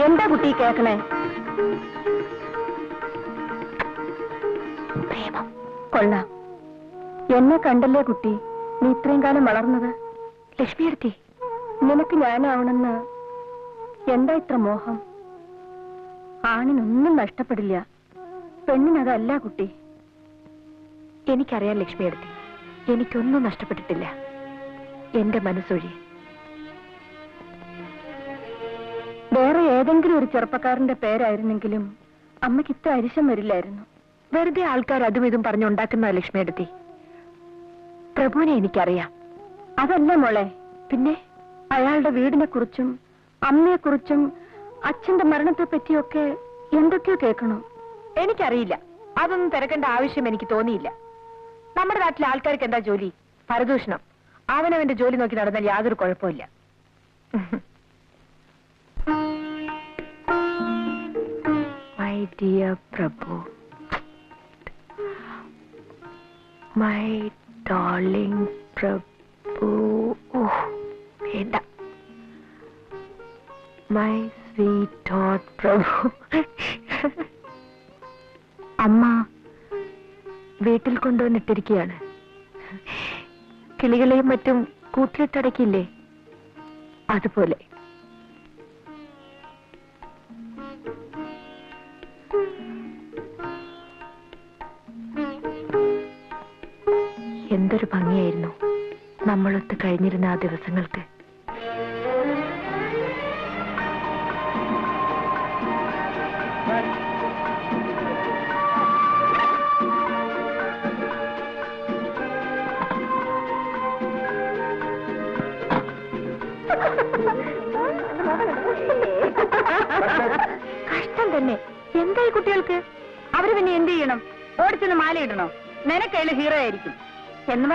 എന്താ കുട്ടി കേക്കണേ? പ്രേമം. കൊള്ളാം. എന്നെ കണ്ടല്ലേ കുട്ടി നീ ഇത്രയും കാലം വളർന്നത്? ലക്ഷ്മി എടുത്തി, നിനക്ക് ഞാനാവണമെന്ന് എന്താ ഇത്ര മോഹം? ആണിനൊന്നും നഷ്ടപ്പെടില്ല, പെണ്ണിനതല്ല കുട്ടി. എനിക്കറിയാം ലക്ഷ്മി എടുത്തി, എനിക്കൊന്നും നഷ്ടപ്പെട്ടിട്ടില്ല, എന്റെ മനസ്സൊഴി. വേറെ ഏതെങ്കിലും ഒരു ചെറുപ്പക്കാരന്റെ പേരായിരുന്നെങ്കിലും അമ്മയ്ക്ക് ഇത്ര അരിശം വരില്ലായിരുന്നു. വെറുതെ ആൾക്കാർ അതും ഇതും പറഞ്ഞുണ്ടാക്കുന്ന ലക്ഷ്മി എടുത്തി. പ്രഭുവിനെ എനിക്കറിയാം. അതല്ല മോളെ, പിന്നെ അയാളുടെ വീടിനെ കുറിച്ചും അമ്മയെക്കുറിച്ചും അച്ഛന്റെ മരണത്തെ പറ്റിയൊക്കെ എന്തൊക്കെയോ കേൾക്കണോ? എനിക്കറിയില്ല, അതൊന്നും തിരക്കേണ്ട ആവശ്യം എനിക്ക് തോന്നിയില്ല. നമ്മുടെ നാട്ടിലെ ആൾക്കാർക്ക് എന്താ ജോലി? പരദൂഷണം. അവനവന്റെ ജോലി നോക്കി നടന്നാൽ യാതൊരു കുഴപ്പമില്ല. My dear Prabhu, my darling Prabhu, വേണ്ട, മൈ സ്വീറ്റ് ഹോട്ട് പ്രഭു. അമ്മ വീട്ടിൽ കൊണ്ടുവന്നിട്ടിരിക്കുകയാണ്. കിളികളെയും മറ്റും കൂട്ടിലിട്ടടക്കില്ലേ, അതുപോലെ. എന്തൊരു ഭംഗിയായിരുന്നു നമ്മളൊത്ത് കഴിഞ്ഞിരുന്ന ആ ദിവസങ്ങൾക്ക്. കഷ്ടം തന്നെ. എന്തായി കുട്ടികൾക്ക്? അവര് പിന്നെ എന്ത് ചെയ്യണം? ഓടിച്ചൊന്ന് മാലയിടണോ? നിനക്കതിൽ ഹീറോ ആയിരിക്കും എന്ന്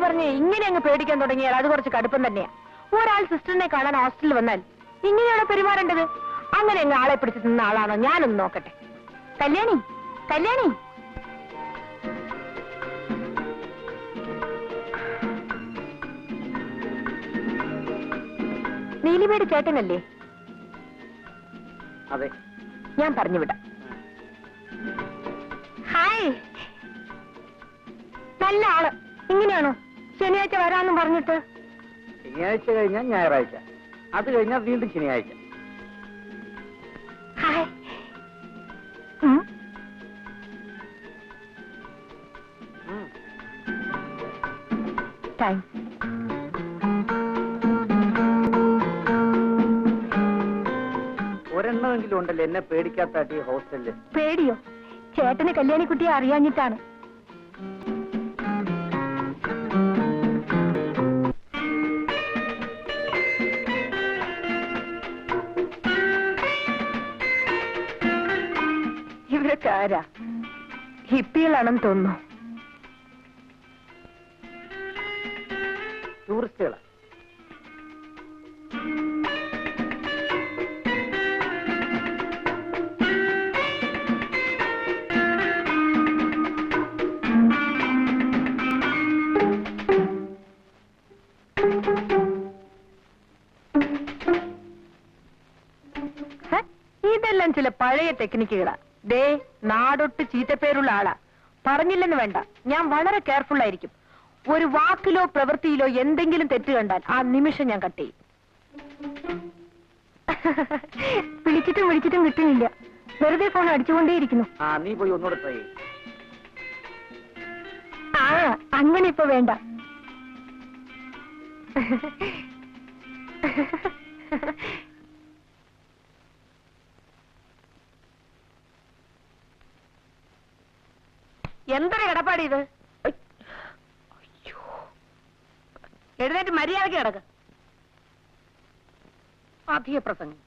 പറഞ്ഞ് ഇങ്ങനെ അങ്ങ് പേടിക്കാൻ തുടങ്ങിയാൽ അത് കുറച്ച് കടുപ്പം തന്നെയാ. ഒരാൾ സിസ്റ്ററിനെ കാണാൻ ഹോസ്റ്റലിൽ വന്നാൽ ഇങ്ങനെയാണോ പെരുമാറേണ്ടത്? അങ്ങനെ അങ്ങ് ആളെ പിടിച്ച് നിന്ന ആളാണോ? ഞാനൊന്ന് നോക്കട്ടെ. കല്യാണി, കല്യാണി, നീലിമയുടെ ചേട്ടനല്ലേ? അതെ, ഞാൻ പറഞ്ഞു വിടാം. ഹായ്, നല്ല ആള്. ഇങ്ങനെയാണോ ശനിയാഴ്ച വരാമെന്നും പറഞ്ഞിട്ട്? ശനിയാഴ്ച കഴിഞ്ഞാൽ ഞായറാഴ്ച, അത് കഴിഞ്ഞാൽ വീണ്ടും ശനിയാഴ്ച. ഹായ്. താങ്ക്സ്. ഒരെണ്ണമെങ്കിലും ഉണ്ടല്ലോ എന്നെ പേടിക്കാത്ത ഹോസ്റ്റലില്. പേടിയോ? ചേട്ടന് കല്യാണിക്കുട്ടിയെ അറിയാഞ്ഞിട്ടാണ്. ഇവരൊക്കെ ആരാ? ഹിപ്പികളാണെന്ന് തോന്നുന്നു. ടൂറിസ്റ്റുകളാ. ഇതെല്ലാം ചില പഴയ ടെക്നിക്കുകളാ. ദേ, നാടൊട്ട് ചീത്തപ്പേരുള്ള ആളാ. പറഞ്ഞില്ലെന്ന് വേണ്ട, ഞാൻ വളരെ കെയർഫുൾ ആയിരിക്കും. ഒരു വാക്കിലോ പ്രവൃത്തിയിലോ എന്തെങ്കിലും തെറ്റ് കണ്ടാൽ ആ നിമിഷം ഞാൻ കട്ട് ചെയ്യും. വിളിച്ചിട്ടും കിട്ടുന്നില്ല. വെറുതെ ഫോൺ അടിച്ചുകൊണ്ടേയിരിക്കുന്നു. നീ പോയി ഒന്നുകൂടെ ട്രൈ ചെയ്യും. അങ്ങനെ ഇപ്പൊ വേണ്ട. എന്തൊരു കിടപ്പാടി ഇത്? എഴുന്നേറ്റ് മര്യാദയ്ക്ക് കിടക്ക്. അധിക പ്രസംഗം.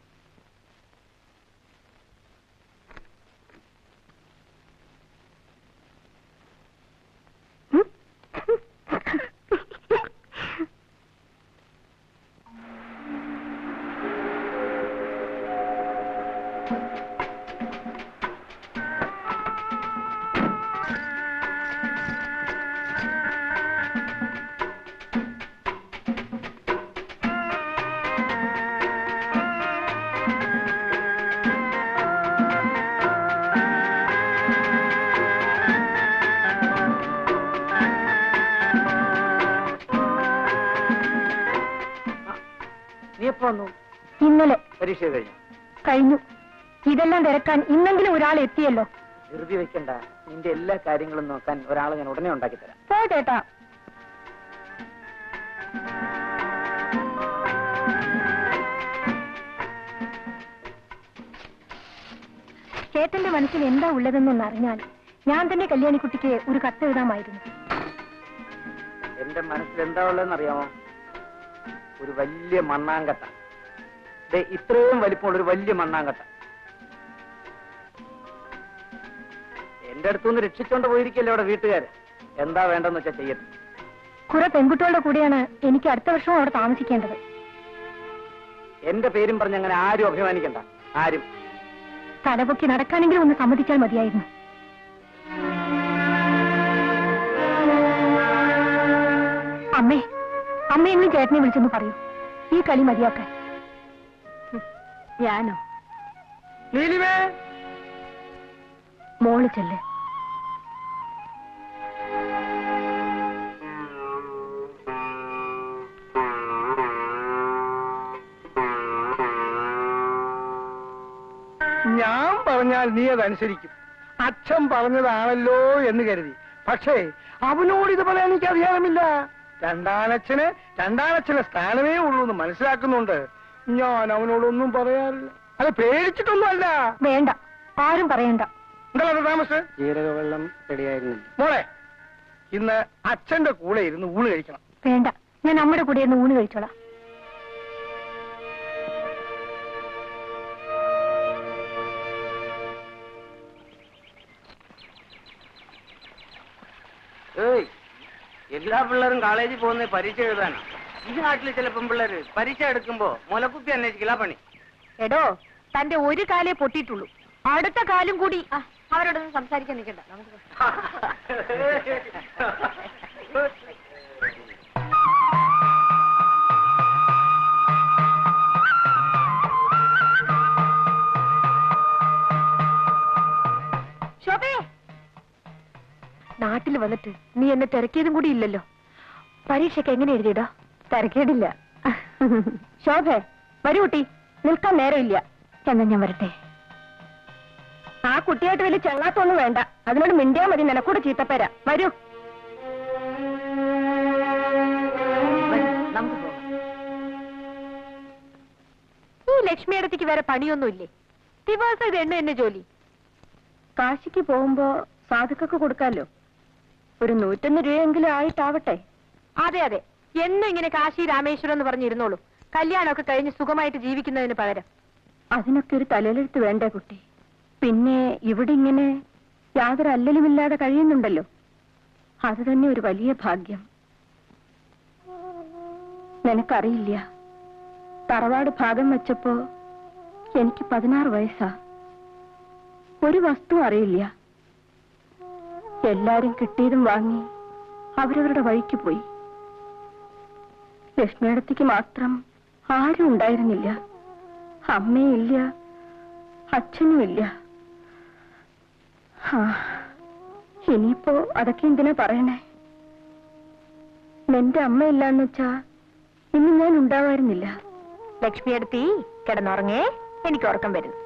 വന്നു? ഇന്നലെ പരീക്ഷ കഴിഞ്ഞു. കഴിഞ്ഞു. ഇതെല്ലാം തിരക്കാൻ ഇന്നെങ്കിലും ഒരാൾ എത്തിയല്ലോ. ധൃതി വെക്കണ്ട. നിന്റെ എല്ലാ കാര്യങ്ങളും നോക്കാൻ ഒരാളെ ഞാൻ ഉടനെ ഉണ്ടാക്കി തരാം. പോ ചേട്ടാ. ചേട്ടന്റെ മനസ്സിൽ എന്താ ഉള്ളതെന്നൊന്നറിഞ്ഞാൽ ഞാൻ തന്നെ കല്യാണിക്കുട്ടിക്ക് ഒരു കത്ത് എഴുതാമായിരുന്നു. എന്റെ മനസ്സിൽ എന്താ ഉള്ളതെന്ന് അറിയാമോ? ഒരു വലിയ മണ്ണാങ്കട്ട. ഇത്രയും വലിപ്പമുള്ള ഒരു വലിയ മണ്ണാങ്കട്ട എന്റെ അടുത്തുനിന്ന് രക്ഷിച്ചോണ്ട് പോയിരിക്കല്ലേ അവിടെ വീട്ടുകാര്. എന്താ വേണ്ടെന്ന് വെച്ചാൽ ചെയ്യട്ടെ. കുറെ പെൺകുട്ടികളുടെ കൂടെയാണ് എനിക്ക് അടുത്ത വർഷവും അവിടെ താമസിക്കേണ്ടത്. എന്റെ പേരും പറഞ്ഞ് അങ്ങനെ ആരും അഭിമാനിക്കണ്ട. ആരും. തലപൊക്കി നടക്കാനെങ്കിലും ഒന്ന് സമ്മതിച്ചാൽ മതിയായിരുന്നു. അമ്മേ, അമ്മയെങ്കിലും ചേട്ടനെ വിളിച്ചൊന്ന് പറയൂ, ഈ കളി മതിയാക്കാൻ. ഞാനോ? മോള് ചെല്ല്. ഞാൻ പറഞ്ഞാൽ നീ അതനുസരിക്കും. അച്ഛൻ പറഞ്ഞതാണല്ലോ എന്ന് കരുതി. പക്ഷേ അവനോട് ഇത് പറയാൻ എനിക്ക് അധികാരമില്ല. രണ്ടാനച്ഛന് സ്ഥാനമേ ഉള്ളൂ എന്ന് മനസ്സിലാക്കുന്നുണ്ട്. ഞാൻ അവനോടൊന്നും പറയാറില്ല. അത് പേടിച്ചിട്ടൊന്നും അല്ല. വേണ്ട, ആരും പറയണ്ട. എന്താ താമസ്? ജീരകവെള്ളം റെഡിയായിരുന്നു. മോളെ, ഇന്ന് അച്ഛന്റെ കൂടെ ഇരുന്ന് ഊണ് കഴിക്കണം. വേണ്ട, ഞാൻ നമ്മുടെ കൂടെ ഒന്ന് ഊണ് കഴിച്ചോളാം. എല്ലാ പിള്ളേരും കോളേജിൽ പോകുന്ന പരീക്ഷ എഴുതാനാ. ഈ നാട്ടിൽ ചില പെൺപിള്ളേര് പരീക്ഷ എടുക്കുമ്പോ മുലക്കുപ്പി അന്വേഷിക്കില്ല പണി. എടോ, തന്റെ ഒരു കാലേ പൊട്ടിയിട്ടുള്ളൂ, അടുത്ത കാലും കൂടി. അവരോടൊന്നും സംസാരിക്കാൻ നിൽക്കണ്ട. ശോഭേ, നാട്ടിൽ വന്നിട്ട് നീ എന്നെ തിരക്കിയതും കൂടി ഇല്ലല്ലോ. പരീക്ഷയ്ക്ക് എങ്ങനെ എഴുതിയിടാ? തിരക്കേടില്ല. ശോഭേ, വരൂ കുട്ടി, നിൽക്കാൻ നേരമില്ല. എന്നാ ഞാൻ വരട്ടെ. ആ കുട്ടിയായിട്ട് വലിയ ചങ്ങാത്തൊന്നും വേണ്ട, അതിനോട് മിണ്ടിയാ മതി. നിനക്കൂടെ ചീത്തപ്പേരാ. വരൂ. ഈ ലക്ഷ്മിയടത്തേക്ക് വേറെ പണിയൊന്നുമില്ലേ? ദിവസം ഇത് എന്നെ ജോലി. കാശിക്ക് പോകുമ്പോ സാധുക്കൊക്കെ കൊടുക്കാലോ. ഒരു 101 രൂപയെങ്കിലും ആയിട്ടാവട്ടെ. അതെ അതെ, എന്നും ഇങ്ങനെ കാശി രാമേശ്വരം എന്ന് പറഞ്ഞിരുന്നോളൂ. കല്യാണമൊക്കെ കഴിഞ്ഞ് സുഖമായിട്ട് ജീവിക്കുന്നതിന് പകരം. അതിനൊക്കെ ഒരു തലയിലെടുത്ത് വേണ്ടേ കുട്ടി? പിന്നെ ഇവിടെ ഇങ്ങനെ യാതൊരു അല്ലലുമില്ലാതെ കഴിയുന്നുണ്ടല്ലോ, അത് തന്നെ ഒരു വലിയ ഭാഗ്യം. നിനക്കറിയില്ല, തറവാട് ഭാഗം വെച്ചപ്പോ എനിക്ക് 16 വയസ്സാ. ഒരു വസ്തു അറിയില്ല. എല്ലാരും കിട്ടിയതും വാങ്ങി അവരവരുടെ വഴിക്ക് പോയി. ലക്ഷ്മിയടത്തേക്ക് മാത്രം ആരും ഉണ്ടായിരുന്നില്ല. അമ്മയില്ല, അച്ഛനുമില്ല. ഇനിയിപ്പോ അതൊക്കെ എന്തിനാ പറയണേ? നിന്റെ അമ്മയില്ലാന്ന് വെച്ചാ ഇന്ന് ഞാൻ ഉണ്ടാവായിരുന്നില്ല. ലക്ഷ്മിയടത്തി കിടന്നുറങ്ങേ, എനിക്ക് ഉറക്കം വരുന്നു.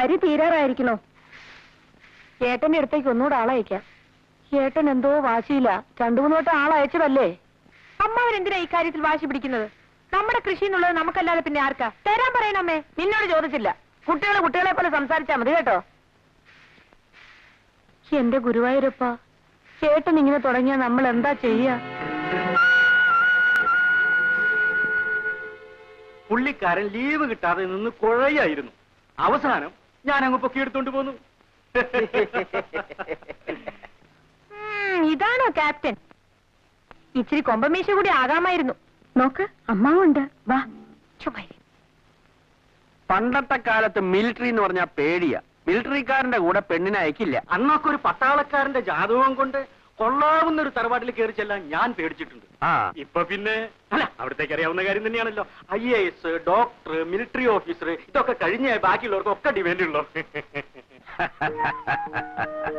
അരി തീരാറായിരിക്കണോ? ഏട്ടന്റെ അടുത്തേക്ക് ഒന്നുകൂടെ ആളയക്കാം. ഏട്ടൻ എന്തോ വാശിയില്ല. 2-3 വട്ടം ആളയച്ചതല്ലേ. അമ്മാവരെന്തിനാ ഇക്കാര്യത്തിൽ വാശി പിടിക്കുന്നത്? നമ്മുടെ കൃഷി എന്നുള്ളത് നമുക്കല്ലാതെ പിന്നെ ആർക്കാ? തരാൻ പറയണമ്മേ. നിന്നോട് ചോദിച്ചില്ല. കുട്ടികളെ പോലെ സംസാരിച്ചാ മതി കേട്ടോ. എന്റെ ഗുരുവായൂരപ്പ, ഏട്ടൻ ഇങ്ങനെ തുടങ്ങിയാ നമ്മൾ എന്താ ചെയ്യാ? പുള്ളിക്കാരൻ ലീവ് കിട്ടാതെ നിന്ന് കുഴയായിരുന്നു. അവസാനം ഞാൻ അങ്ങ് പൊക്കിയെടുത്തോണ്ട് പോന്നു. ഇതാണോ ക്യാപ്റ്റൻ? ഇച്ചിരി കൊമ്പമീശ കൂടി ആകാമായിരുന്നു. നോക്ക്, അമ്മാവുണ്ട്. വാ, ചുമ്മാ. പണ്ടത്തെ കാലത്ത് മിലിറ്ററി എന്ന് പറഞ്ഞാൽ പേടിയാ. മിലിറ്ററിക്കാരന്റെ കൂടെ പെണ്ണിനെ അയക്കില്ല. അന്നൊക്കെ ഒരു പട്ടാളക്കാരന്റെ ജാതകം കൊണ്ട് കൊള്ളാവുന്ന ഒരു തറവാട്ടിൽ കയറി ചെല്ലാൻ ഞാൻ പേടിച്ചിട്ടുണ്ട്. ആ ഇപ്പൊ പിന്നെ അല്ല, അവിടത്തേക്ക് അറിയാവുന്ന കാര്യം തന്നെയാണല്ലോ. IAS, ഡോക്ടർ, മിലിറ്ററി ഓഫീസർ, ഇതൊക്കെ കഴിഞ്ഞ ബാക്കിയുള്ളവർക്കൊക്കെ ഡിമാൻഡ് ഉള്ളൂ.